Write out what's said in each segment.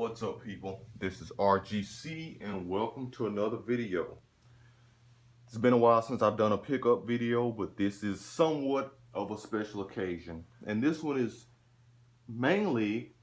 What's up, people? This is RGC and welcome to another video. It's been a while since I've done a pickup video, but this is somewhat of a special occasion. And this one is mainly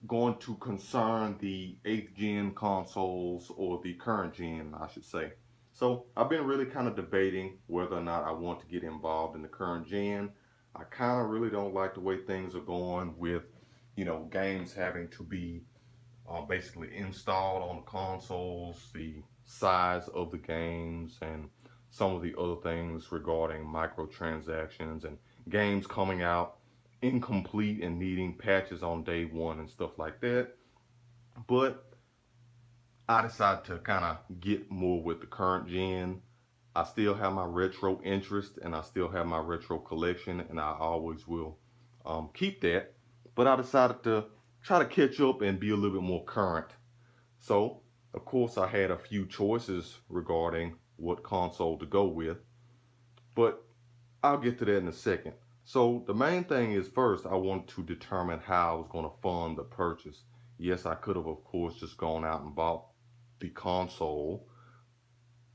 going to concern the 8th gen consoles, or the current gen, I should say. So I've been really kind of debating whether or not I want to get involved in the current gen. I kind of really don't like the way things are going with, games having to be basically installed on the consoles, the size of the games, and some of the other things regarding microtransactions and games coming out incomplete and needing patches on day one and stuff like that. But I decided to kind of get more with the current gen. I still have my retro interest and I still have my retro collection, and I always will keep that. But I decided to try to catch up and be a little bit more current. So, of course, I had a few choices regarding what console to go with, but I'll get to that in a second. So, the main thing is, first, I wanted to determine how I was going to fund the purchase. Yes, I could have, of course, just gone out and bought the console,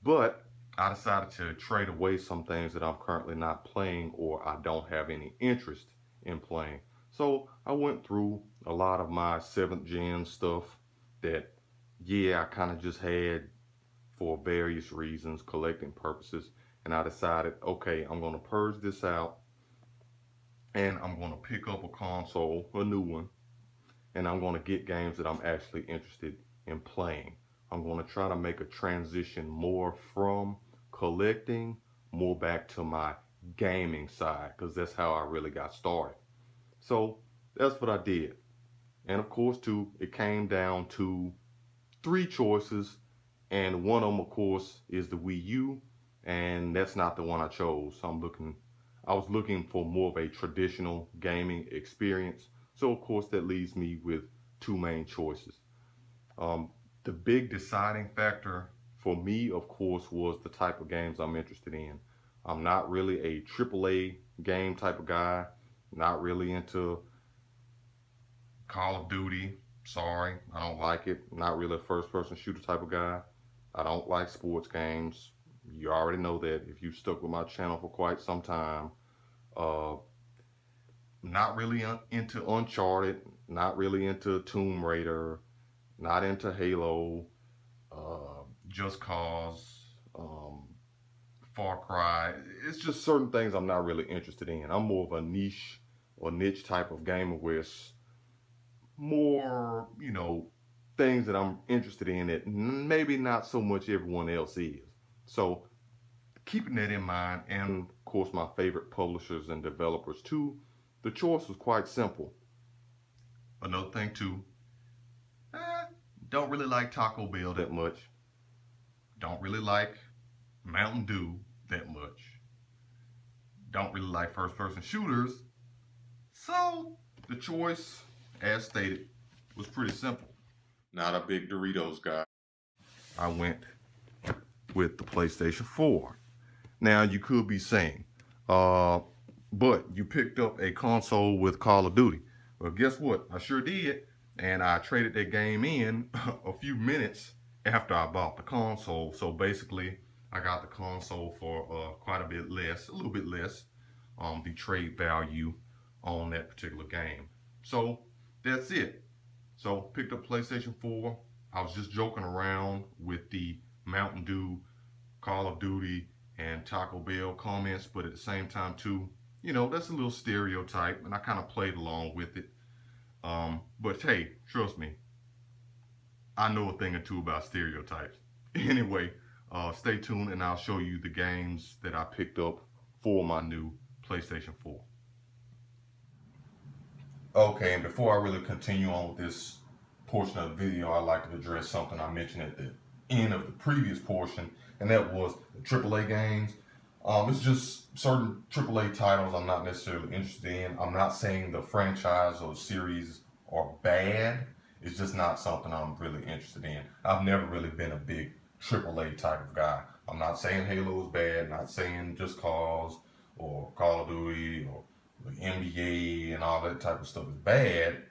but I decided to trade away some things that I'm currently not playing or I don't have any interest in playing. So I went through a lot of my 7th gen stuff that, yeah, I kind of just had for various reasons, collecting purposes. And I decided, okay, I'm going to purge this out and I'm going to pick up a console, a new one, and I'm going to get games that I'm actually interested in playing. I'm going to try to make a transition more from collecting more back to my gaming side, because that's how I really got started. So that's what I did. And of course, too, it came down to 3 choices, and one of them, of course, is the Wii U, and that's not the one I chose. I was looking for more of a traditional gaming experience. So of course, that leaves me with 2 main choices. Um, the big deciding factor for me, of course, was the type of games I'm interested in. I'm not really a AAA game type of guy, not really into Call of Duty. Sorry, I don't like it. Not really a first person shooter type of guy. I don't like sports games. You already know that if you've stuck with my channel for quite some time. Uh, Not really into Uncharted, not really into Tomb Raider, not into Halo, Just Cause, Far Cry. It's just certain things I'm not really interested in. I'm more of a niche or niche type of gamer where it's more, things that I'm interested in that maybe not so much everyone else is. So keeping that in mind, and of course my favorite publishers and developers too, the choice was quite simple. Another thing too, eh, don't really like Taco Bell that much. Don't really like Mountain Dew that much. Don't really like first person shooters. So the choice, as stated, was pretty simple. Not a big Doritos guy. I went with the PlayStation 4. Now you could be saying, but you picked up a console with Call of Duty. Well, guess what? I sure did. And I traded that game in a few minutes after I bought the console. So basically, I got the console for quite a bit less, a little bit less, the trade value on that particular game. So that's it. So picked up PlayStation 4. I was just joking around with the Mountain Dew, Call of Duty, and Taco Bell comments, but at the same time too, that's a little stereotype, and I kind of played along with it. But hey, trust me, I know a thing or two about stereotypes. Anyway, stay tuned, and I'll show you the games that I picked up for my new PlayStation 4. Okay, and before I really continue on with this portion of the video, I'd like to address something I mentioned at the end of the previous portion, and that was the AAA games. It's just certain AAA titles I'm not necessarily interested in. I'm not saying the franchise or series are bad. It's just not something I'm really interested in. I've never really been a big AAA type of guy. I'm not saying Halo is bad, not saying Just Cause or Call of Duty or the NBA and all that type of stuff is bad.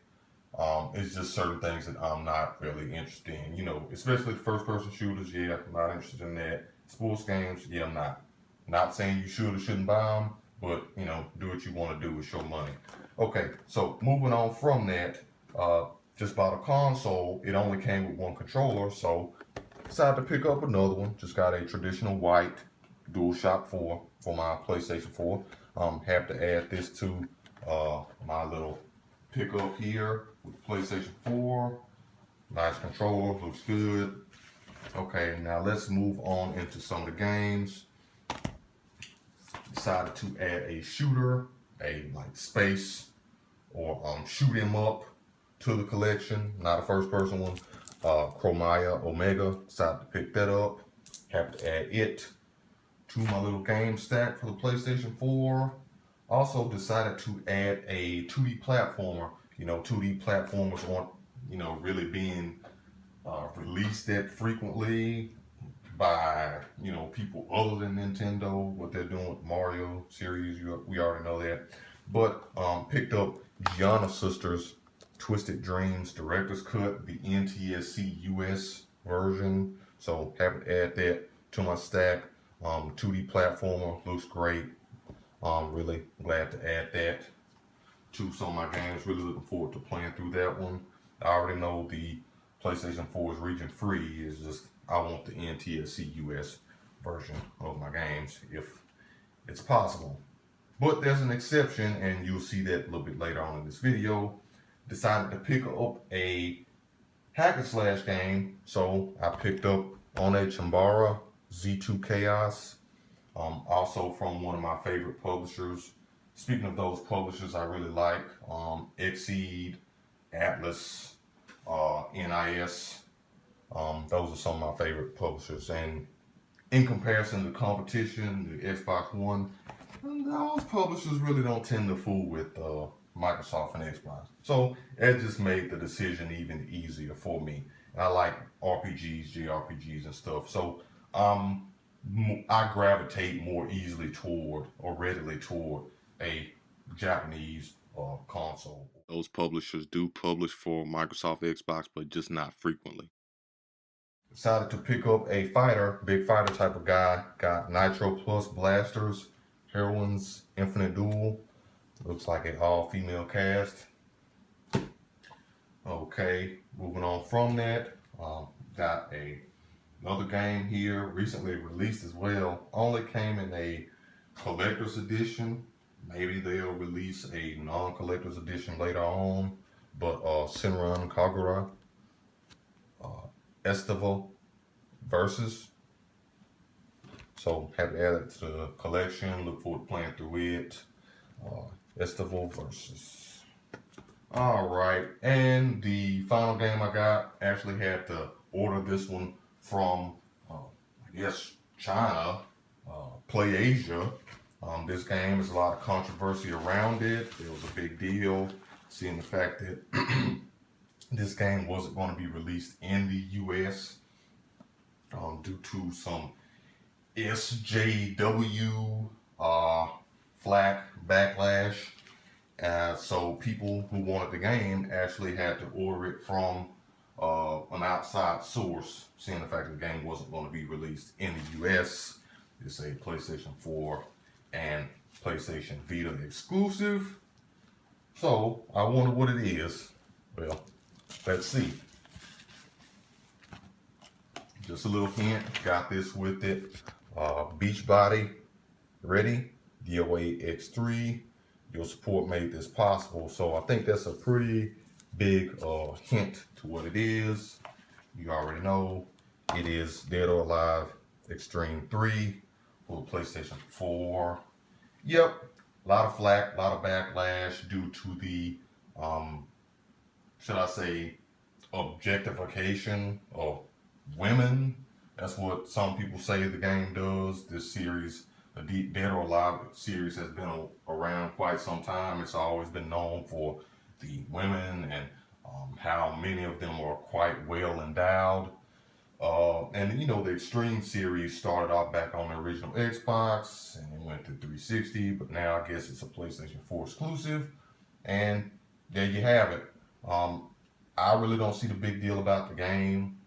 It's just certain things that I'm not really interested in. You know, especially first-person shooters. Yeah, I'm not interested in that. Sports games. Yeah, I'm not. Not saying you should or shouldn't buy them, but you know, do what you want to do with your money. Okay, so moving on from that, just bought a console. It only came with one controller, so decided to pick up another one. Just got a traditional white DualShock 4 for my PlayStation 4. Have to add this to my little pickup here with PlayStation 4. Nice controller, looks good. Okay, now let's move on into some of the games. Decided to add a shooter, a like space or shoot 'em up to the collection. Not a first person one. Chromia Omega. Decided to pick that up. Have to add it to my little game stack for the PlayStation 4. Also decided to add a 2D platformer. You know, 2D platformers aren't, you know, really being released that frequently by, you know, people other than Nintendo. What they're doing with Mario series, we already know that. But picked up Gianna Sisters Twisted Dreams Director's Cut, the NTSC US version. So happy to add that to my stack. 2D platformer, looks great. Really glad to add that to some of my games. Really looking forward to playing through that one. I already know the PlayStation 4 is region free. It's just I want the NTSC US version of my games if it's possible. But there's an exception, and you'll see that a little bit later on in this video. Decided to pick up a hack and slash game, so I picked up On a Chambara Z2 Chaos. Also from one of my favorite publishers. Speaking of those publishers I really like, Exceed, Atlas, NIS. Those are some of my favorite publishers. And in comparison to competition, the Xbox One, those publishers really don't tend to fool with Microsoft and Xbox. So it just made the decision even easier for me. And I like RPGs, JRPGs, and stuff. So I gravitate more easily toward or readily toward a Japanese console. Those publishers do publish for Microsoft, Xbox, but just not frequently. Decided to pick up a fighter, big fighter type of guy. Got Nitro Plus blasters, Heroines, Infinite Duel. Looks like an all-female cast. Okay, moving on from that, got another game here, recently released as well. Only came in a collector's edition. Maybe they'll release a non-collector's edition later on. But Senran Kagura Estival Versus. So happy to add it to the collection. Look forward to playing through it. Estival Versus. All right, and the final game I got, actually had to order this one from, I guess, China, PlayAsia. This game is a lot of controversy around it. It was a big deal, seeing the fact that this game wasn't going to be released in the US due to some SJW flack backlash. So people who wanted the game actually had to order it from an outside source, seeing the fact that the game wasn't going to be released in the US. It's a PlayStation 4 and PlayStation Vita exclusive. So I wonder what it is. Well, let's see. Just a little hint, got this with it. Beachbody Ready, DOA X3. Your support made this possible. So I think that's a pretty big hint to what it is. You already know it is Dead or Alive Extreme 3 for the PlayStation 4. Yep, a lot of flack, a lot of backlash due to the, should I say, objectification of women. That's what some people say the game does. This series, the Dead or Alive series, has been around quite some time. It's always been known for the women and how many of them are quite well endowed. And you know, the Extreme series started off back on the original Xbox and it went to 360, but now I guess it's a PlayStation 4 exclusive. And there you have it. I really don't see the big deal about the game.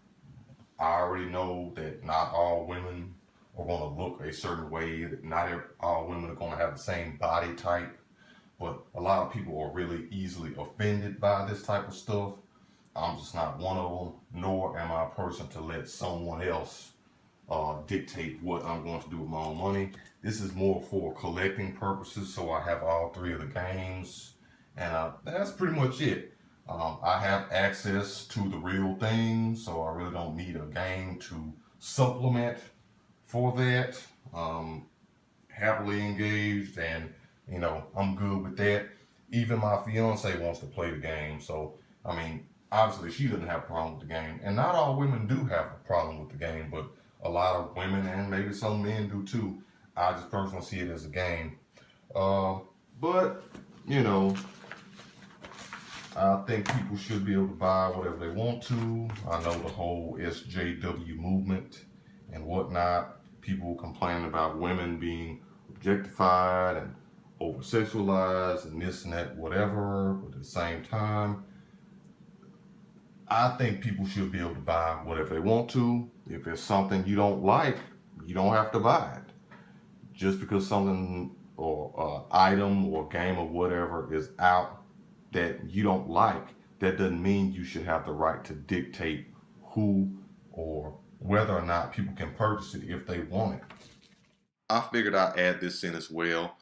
I already know that not all women are going to look a certain way, that not all women are going to have the same body type, but a lot of people are really easily offended by this type of stuff. I'm just not one of them, nor am I a person to let someone else dictate what I'm going to do with my own money. This is more for collecting purposes, so I have all three of the games, and that's pretty much it. I have access to the real thing, so I really don't need a game to supplement for that. Happily engaged, and I'm good with that. Even my fiance wants to play the game, so I mean, obviously she doesn't have a problem with the game, and not all women do have a problem with the game, but a lot of women and maybe some men do too. I just personally see it as a game. But you know, I think people should be able to buy whatever they want to. I know the whole SJW movement and whatnot. People complaining about women being objectified and over sexualized and this and that, whatever. But at the same time, I think people should be able to buy whatever they want to. If it's something you don't like, you don't have to buy it. Just because something or item or game or whatever is out that you don't like, that doesn't mean you should have the right to dictate who or whether or not people can purchase it if they want it. I figured I'd add this in as well.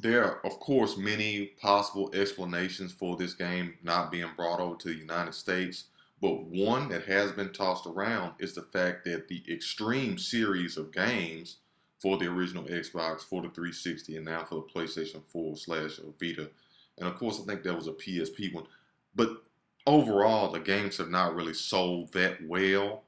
There are, of course, many possible explanations for this game not being brought over to the United States, but one that has been tossed around is the fact that the Extreme series of games for the original Xbox, for the 360, and now for the PlayStation 4/Vita, and of course, I think there was a PSP one, but overall, the games have not really sold that well,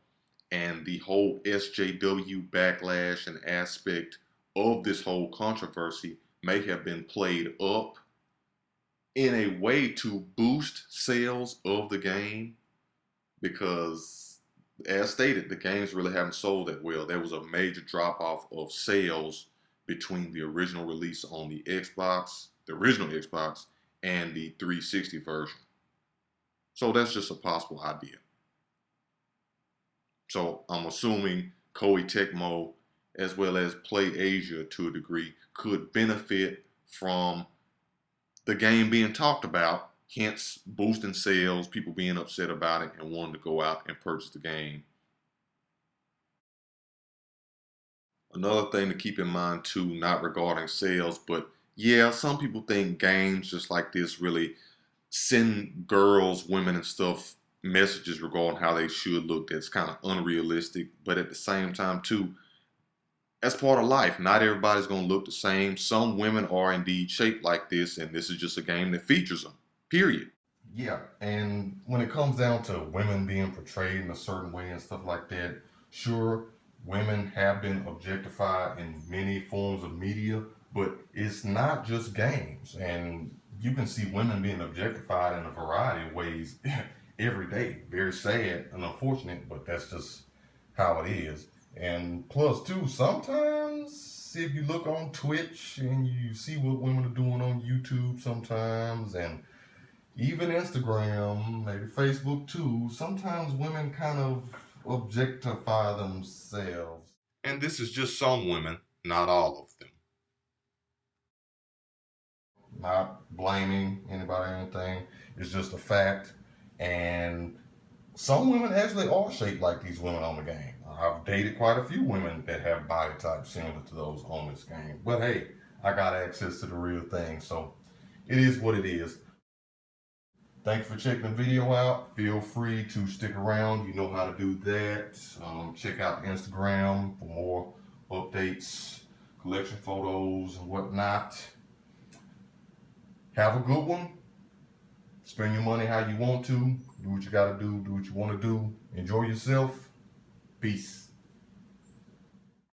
and the whole SJW backlash and aspect of this whole controversy may have been played up in a way to boost sales of the game, because as stated, the games really haven't sold that well. There was a major drop off of sales between the original release on the Xbox, the original Xbox, and the 360 version. So that's just a possible idea. So I'm assuming Koei Tecmo, as well as PlayAsia to a degree, could benefit from the game being talked about, hence boosting sales, people being upset about it and wanting to go out and purchase the game. Another thing to keep in mind too, not regarding sales, but yeah, some people think games just like this really send girls, women and stuff messages regarding how they should look that's kind of unrealistic. But at the same time too, that's part of life. Not everybody's going to look the same. Some women are indeed shaped like this, and this is just a game that features them, period. Yeah, and when it comes down to women being portrayed in a certain way and stuff like that, sure, women have been objectified in many forms of media, but it's not just games. And you can see women being objectified in a variety of ways every day. Very sad and unfortunate, but that's just how it is. And plus, too, sometimes if you look on Twitch and you see what women are doing on YouTube sometimes, and even Instagram, maybe Facebook too, sometimes women kind of objectify themselves. And this is just some women, not all of them. Not blaming anybody or anything. It's just a fact. And some women actually are shaped like these women on the game. I've dated quite a few women that have body types similar to those on this game. But hey, I got access to the real thing, so it is what it is. Thanks for checking the video out. Feel free to stick around. You know how to do that. Check out Instagram for more updates, collection photos, and whatnot. Have a good one. Spend your money how you want to. Do what you got to do. Do what you want to do. Enjoy yourself. Peace.